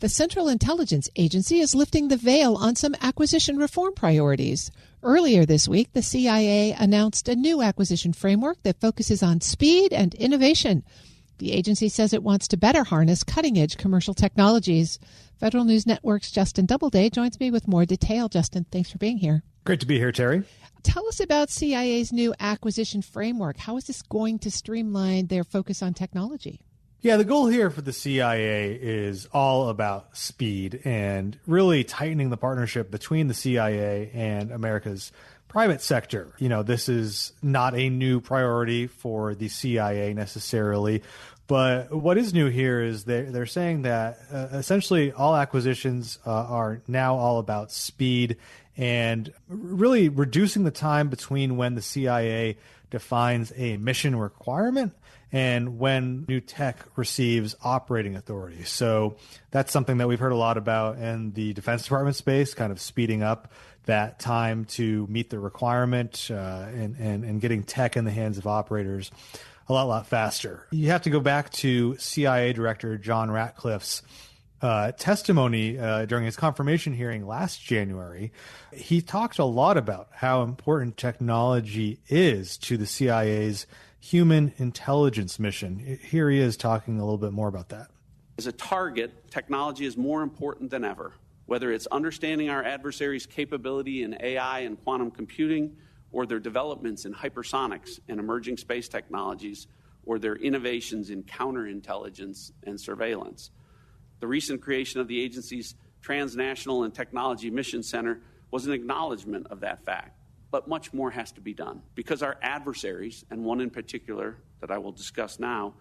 The Central Intelligence Agency is lifting the veil on some acquisition reform priorities. Earlier this week, the CIA announced a new acquisition framework that focuses on speed and innovation. The agency says it wants to better harness cutting-edge commercial technologies. Federal News Network's Justin Doubleday joins me with more detail. Justin, thanks for being here. Great to be here, Terry. Tell us about CIA's new acquisition framework. How is this going to streamline their focus on technology? Yeah, the goal here for the CIA is all about speed and really tightening the partnership between the CIA and America's private sector. You know, this is not a new priority for the CIA necessarily, but what is new here is they're saying that essentially all acquisitions are now all about speed and really reducing the time between when the CIA defines a mission requirement and when new tech receives operating authority. So that's something that we've heard a lot about in the Defense Department space, kind of speeding up that time to meet the requirement and getting tech in the hands of operators a lot faster. You have to go back to CIA Director John Ratcliffe's testimony during his confirmation hearing last January. He talked a lot about how important technology is to the CIA's human intelligence mission. Here he is talking a little bit more about that. As a target, technology is more important than ever, whether it's understanding our adversaries' capability in AI and quantum computing, or their developments in hypersonics and emerging space technologies, or their innovations in counterintelligence and surveillance. The recent creation of the agency's Transnational and Technology Mission Center was an acknowledgement of that fact. But much more has to be done because our adversaries, and one in particular that I will discuss now,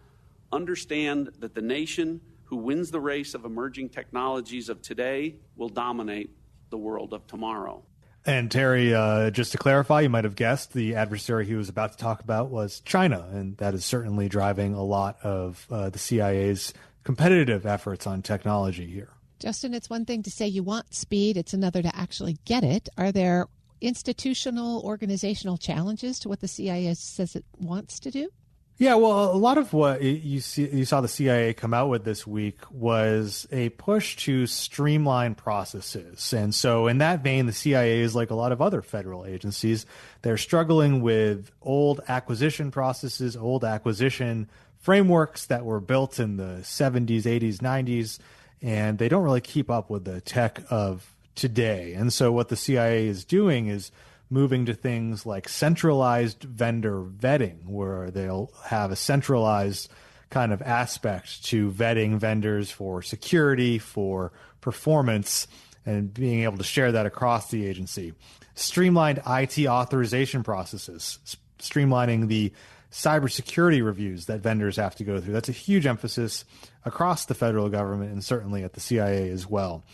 understand that the nation who wins the race of emerging technologies of today will dominate the world of tomorrow. And Terry, just to clarify, you might have guessed the adversary he was about to talk about was China, and that is certainly driving a lot of the CIA's competitive efforts on technology here. Justin, it's one thing to say you want speed. It's another to actually get it. Are there institutional, organizational challenges to what the CIA says it wants to do? Yeah, well, a lot of what you saw the CIA come out with this week was a push to streamline processes. And so in that vein, the CIA is like a lot of other federal agencies. They're struggling with old acquisition processes, old acquisition frameworks that were built in the 70s, 80s, 90s, and they don't really keep up with the tech of today. And so what the CIA is doing is moving to things like centralized vendor vetting, where they'll have a centralized kind of aspect to vetting vendors for security, for performance, and being able to share that across the agency. Streamlined IT authorization processes, streamlining the cybersecurity reviews that vendors have to go through. That's a huge emphasis across the federal government and certainly at the CIA as well.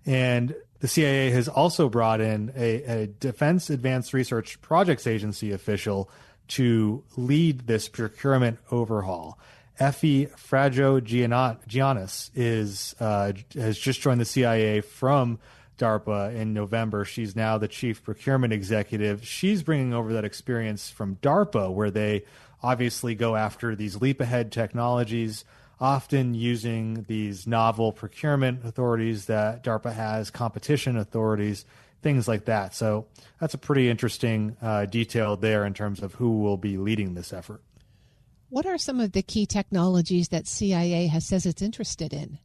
And the CIA has also brought in a Defense Advanced Research Projects Agency official to lead this procurement overhaul. Effie Fraggio-Giannis has just joined the CIA from DARPA in November. She's now the chief procurement executive. She's bringing over that experience from DARPA, where they obviously go after these leap-ahead technologies, often using these novel procurement authorities that DARPA has, competition authorities, things like that. So that's a pretty interesting detail there in terms of who will be leading this effort. What are some of the key technologies that CIA says it's interested in?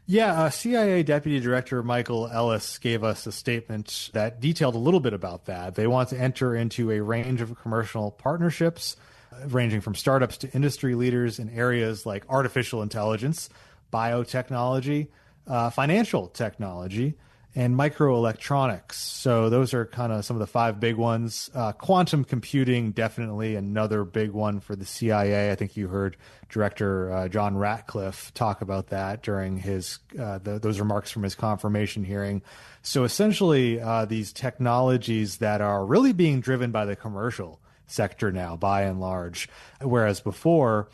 Yeah, CIA Deputy Director Michael Ellis gave us a statement that detailed a little bit about that. They want to enter into a range of commercial partnerships ranging from startups to industry leaders in areas like artificial intelligence, biotechnology, financial technology, and microelectronics. So those are kind of some of the five big ones. Quantum computing, definitely another big one for the CIA. I think you heard Director John Ratcliffe talk about that during his those remarks from his confirmation hearing. So essentially, these technologies that are really being driven by the commercial sector now, by and large, whereas before,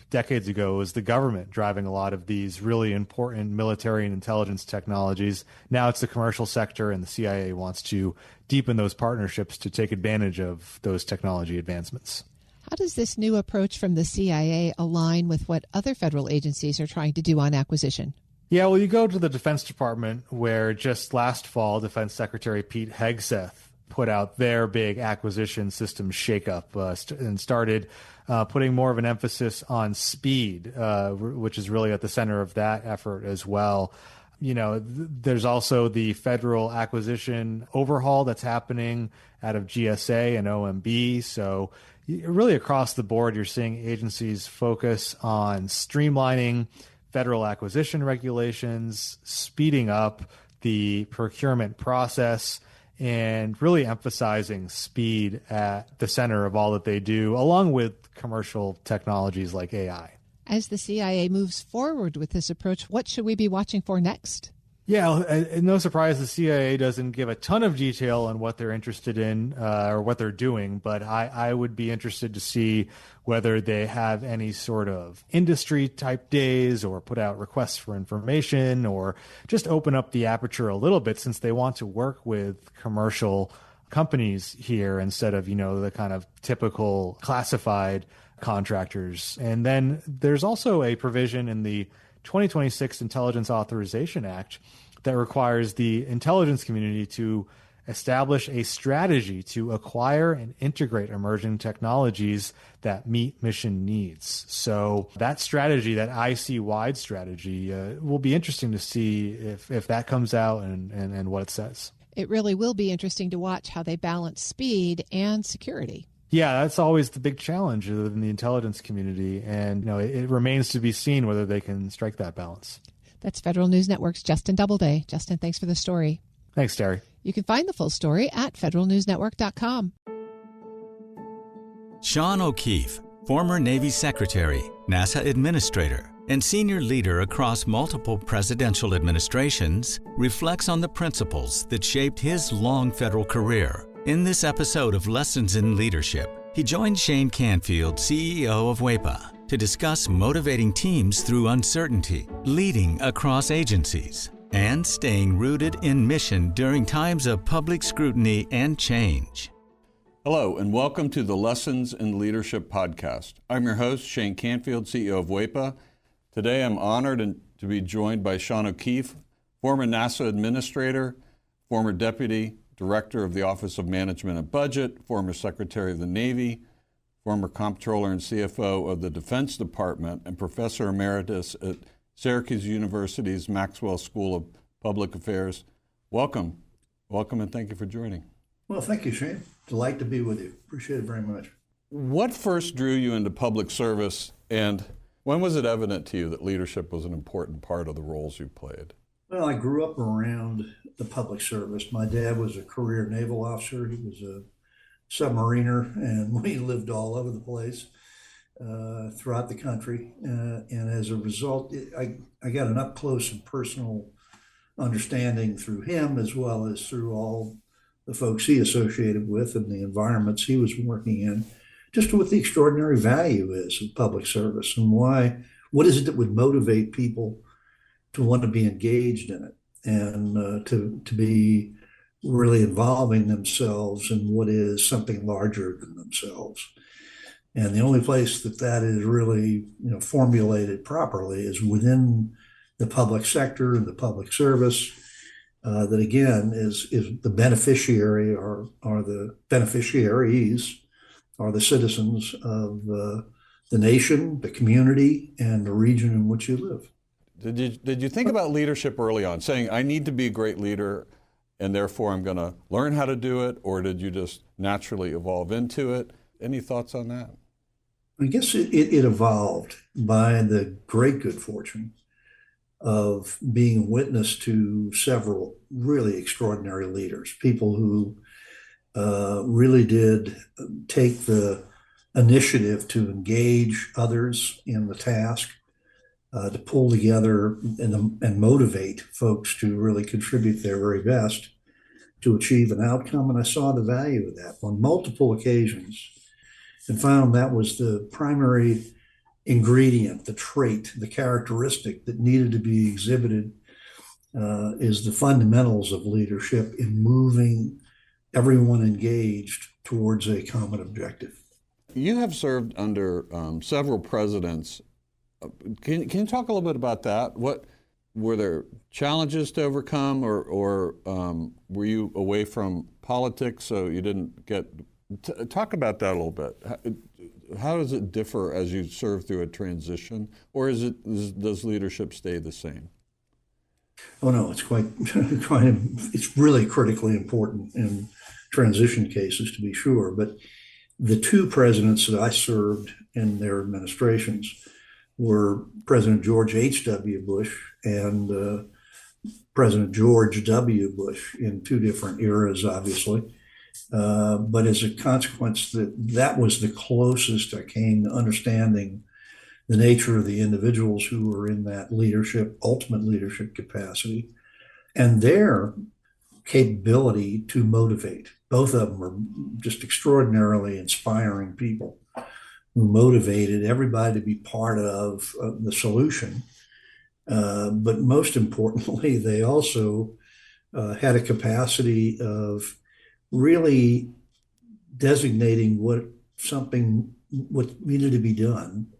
decades ago, it was the government driving a lot of these really important military and intelligence technologies. Now it's the commercial sector, and the CIA wants to deepen those partnerships to take advantage of those technology advancements. How does this new approach from the CIA align with what other federal agencies are trying to do on acquisition? Yeah, well, you go to the Defense Department, where just last fall, Defense Secretary Pete Hegseth put out their big acquisition system shakeup and started putting more of an emphasis on speed, which is really at the center of that effort as well. There's also the federal acquisition overhaul that's happening out of GSA and OMB. So really across the board, you're seeing agencies focus on streamlining federal acquisition regulations, speeding up the procurement process, and really emphasizing speed at the center of all that they do, along with commercial technologies like AI. As the CIA moves forward with this approach, what should we be watching for next? Yeah, no surprise the CIA doesn't give a ton of detail on what they're interested in or what they're doing, but I would be interested to see whether they have any sort of industry-type days or put out requests for information or just open up the aperture a little bit, since they want to work with commercial companies here instead of, the kind of typical classified contractors. And then there's also a provision in the 2026 Intelligence Authorization Act that requires the intelligence community to establish a strategy to acquire and integrate emerging technologies that meet mission needs. So that strategy, that IC-wide strategy, will be interesting to see if that comes out and what it says. It really will be interesting to watch how they balance speed and security. Yeah, that's always the big challenge in the intelligence community. And it remains to be seen whether they can strike that balance. That's Federal News Network's Justin Doubleday. Justin, thanks for the story. Thanks, Terry. You can find the full story at federalnewsnetwork.com. Sean O'Keefe, former Navy Secretary, NASA Administrator, and senior leader across multiple presidential administrations, reflects on the principles that shaped his long federal career. In this episode of Lessons in Leadership, he joined Shane Canfield, CEO of WEPA, to discuss motivating teams through uncertainty, leading across agencies, and staying rooted in mission during times of public scrutiny and change. Hello, and welcome to the Lessons in Leadership podcast. I'm your host, Shane Canfield, CEO of WEPA. Today, I'm honored to be joined by Sean O'Keefe, former NASA Administrator, former Deputy Director of the Office of Management and Budget, former Secretary of the Navy, former Comptroller and CFO of the Defense Department, and Professor Emeritus at Syracuse University's Maxwell School of Public Affairs. Welcome, and thank you for joining. Well, thank you, Shane. Delight to be with you. Appreciate it very much. What first drew you into public service, and when was it evident to you that leadership was an important part of the roles you played? Well, I grew up around the public service. My dad was a career naval officer. He was a submariner, and we lived all over the place throughout the country. And as a result, I got an up close and personal understanding through him, as well as through all the folks he associated with and the environments he was working in, just what the extraordinary value is of public service and what is it that would motivate people to want to be engaged in it and to be really involving themselves in what is something larger than themselves. And the only place that is really formulated properly is within the public sector and the public service. That again is the beneficiary or the beneficiaries are the citizens of the nation, the community, and the region in which you live. Did you think about leadership early on, saying, I need to be a great leader, and therefore I'm going to learn how to do it, or did you just naturally evolve into it? Any thoughts on that? I guess it evolved by the great good fortune of being witness to several really extraordinary leaders, people who really did take the initiative to engage others in the task, to pull together and motivate folks to really contribute their very best to achieve an outcome. And I saw the value of that on multiple occasions and found that was the primary ingredient, the trait, the characteristic that needed to be exhibited is the fundamentals of leadership in moving everyone engaged towards a common objective. You have served under several presidents. Can you talk a little bit about that? What were there challenges to overcome, or were you away from politics so you didn't get? Talk about that a little bit. How does it differ as you serve through a transition, or does leadership stay the same? Oh no, it's quite, it's really critically important in transition cases, to be sure. But the two presidents that I served in their administrations were President George H.W. Bush and President George W. Bush in two different eras, obviously. But as a consequence, that was the closest I came to understanding the nature of the individuals who were in that ultimate leadership capacity, and their capability to motivate. Both of them are just extraordinarily inspiring people who motivated everybody to be part of the solution. But most importantly, they also had a capacity of really designating what needed to be done.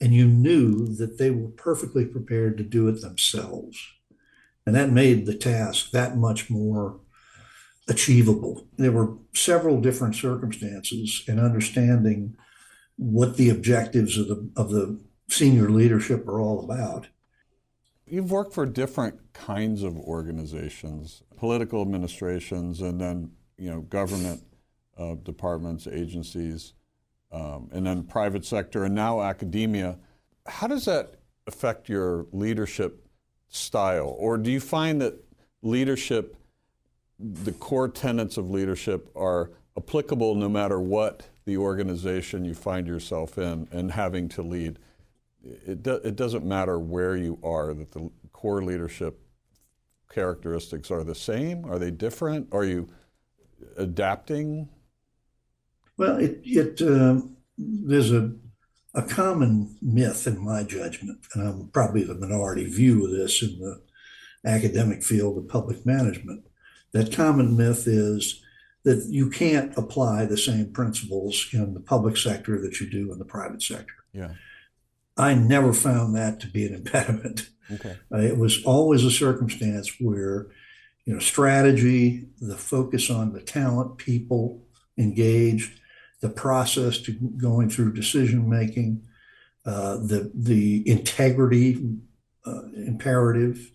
And you knew that they were perfectly prepared to do it themselves. And that made the task that much more achievable. There were several different circumstances, and understanding what the objectives of the senior leadership are all about. You've worked for different kinds of organizations, political administrations, and then government departments, agencies, and then private sector, and now academia. How does that affect your leadership style? Or do you find that leadership, the core tenets of leadership, are applicable no matter what the organization you find yourself in and having to lead? It doesn't matter where you are, that the core leadership characteristics are the same? Are they different? Are you adapting? Well, there's a common myth in my judgment, and I'm probably the minority view of this in the academic field of public management. That common myth is that you can't apply the same principles in the public sector that you do in the private sector. Yeah. I never found that to be an impediment. Okay. It was always a circumstance where, strategy, the focus on the talent, people engaged, the process to going through decision making, the integrity imperative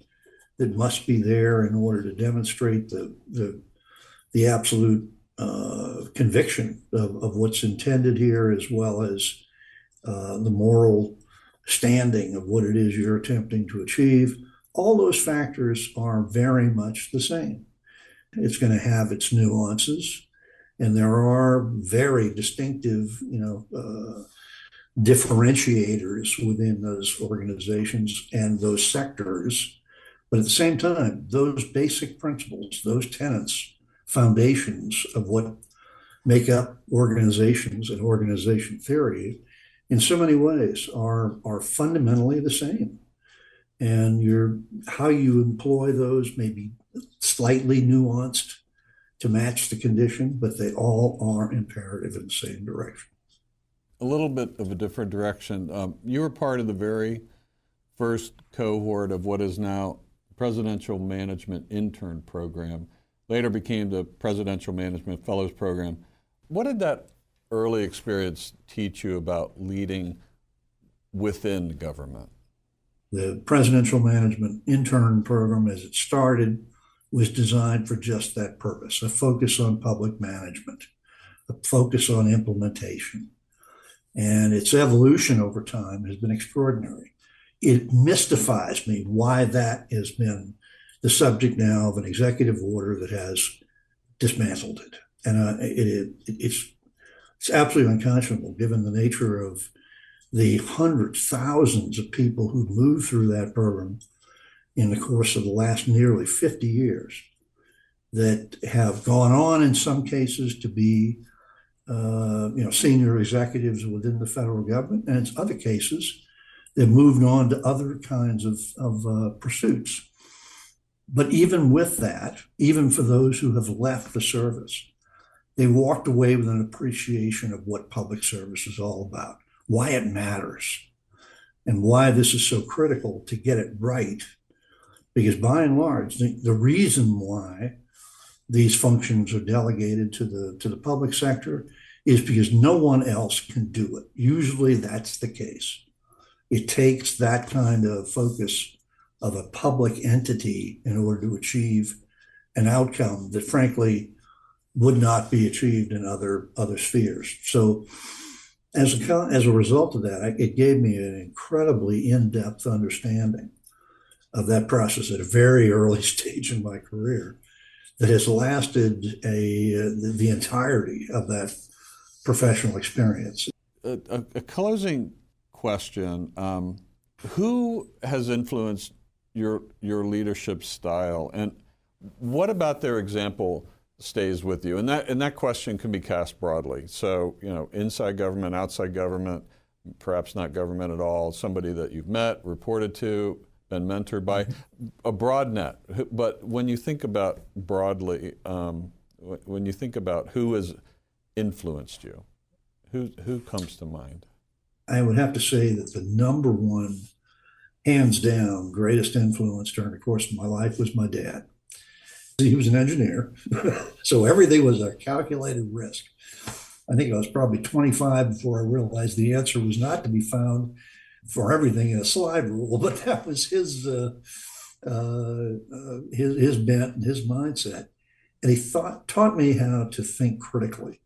that must be there in order to demonstrate the absolute conviction of what's intended here, as well as the moral standing of what it is you're attempting to achieve. All those factors are very much the same. It's going to have its nuances, and there are very distinctive, differentiators within those organizations and those sectors. But at the same time, those basic principles, those tenets, foundations of what make up organizations and organization theory, in so many ways are fundamentally the same. And how you employ those may be slightly nuanced to match the condition, but they all are imperative in the same direction. A little bit of a different direction. You were part of the very first cohort of what is now Presidential Management Intern Program, later became the Presidential Management Fellows Program. What did that early experience teach you about leading within government? The Presidential Management Intern Program, as it started, was designed for just that purpose: a focus on public management, a focus on implementation. And its evolution over time has been extraordinary. It mystifies me why that has been the subject now of an executive order that has dismantled it. And it's absolutely unconscionable, given the nature of the hundreds, thousands of people who've moved through that program in the course of the last nearly 50 years, that have gone on in some cases to be senior executives within the federal government, and in other cases, they've moved on to other kinds of pursuits. But even with that, even for those who have left the service, they walked away with an appreciation of what public service is all about, why it matters, and why this is so critical to get it right because by and large, the reason why these functions are delegated to the public sector is because no one else can do it. Usually that's the case. It takes that kind of focus of a public entity in order to achieve an outcome that frankly would not be achieved in other spheres. So as a result of that, it gave me an incredibly in-depth understanding of that process at a very early stage in my career that has lasted the entirety of that professional experience. A closing question: who has influenced your leadership style, and what about their example stays with you? And that question can be cast broadly. So, inside government, outside government, perhaps not government at all, somebody that you've met, reported to, been mentored by, a broad net. But when you think about broadly, when you think about who has influenced you, who comes to mind? I would have to say that the number one, hands down, greatest influence during the course of my life was my dad. He was an engineer, so everything was a calculated risk. I think I was probably 25 before I realized the answer was not to be found for everything in a slide rule, but that was his bent and his mindset. And he taught me how to think critically.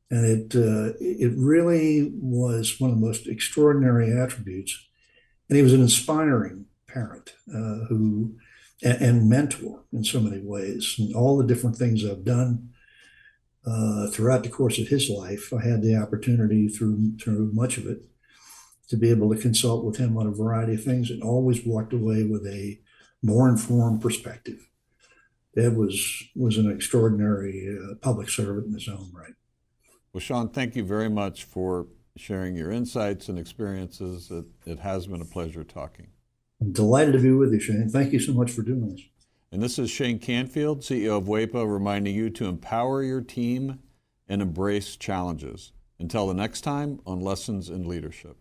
And it really was one of the most extraordinary attributes. And he was an inspiring parent and mentor in so many ways. And all the different things I've done throughout the course of his life, I had the opportunity through much of it to be able to consult with him on a variety of things, and always walked away with a more informed perspective. Dad was an extraordinary public servant in his own right. Well, Sean, thank you very much for sharing your insights and experiences. It has been a pleasure talking. I'm delighted to be with you, Shane. Thank you so much for doing this. And this is Shane Canfield, CEO of WEPA, reminding you to empower your team and embrace challenges. Until the next time on Lessons in Leadership.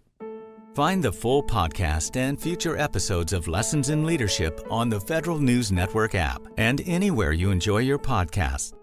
Find the full podcast and future episodes of Lessons in Leadership on the Federal News Network app and anywhere you enjoy your podcasts.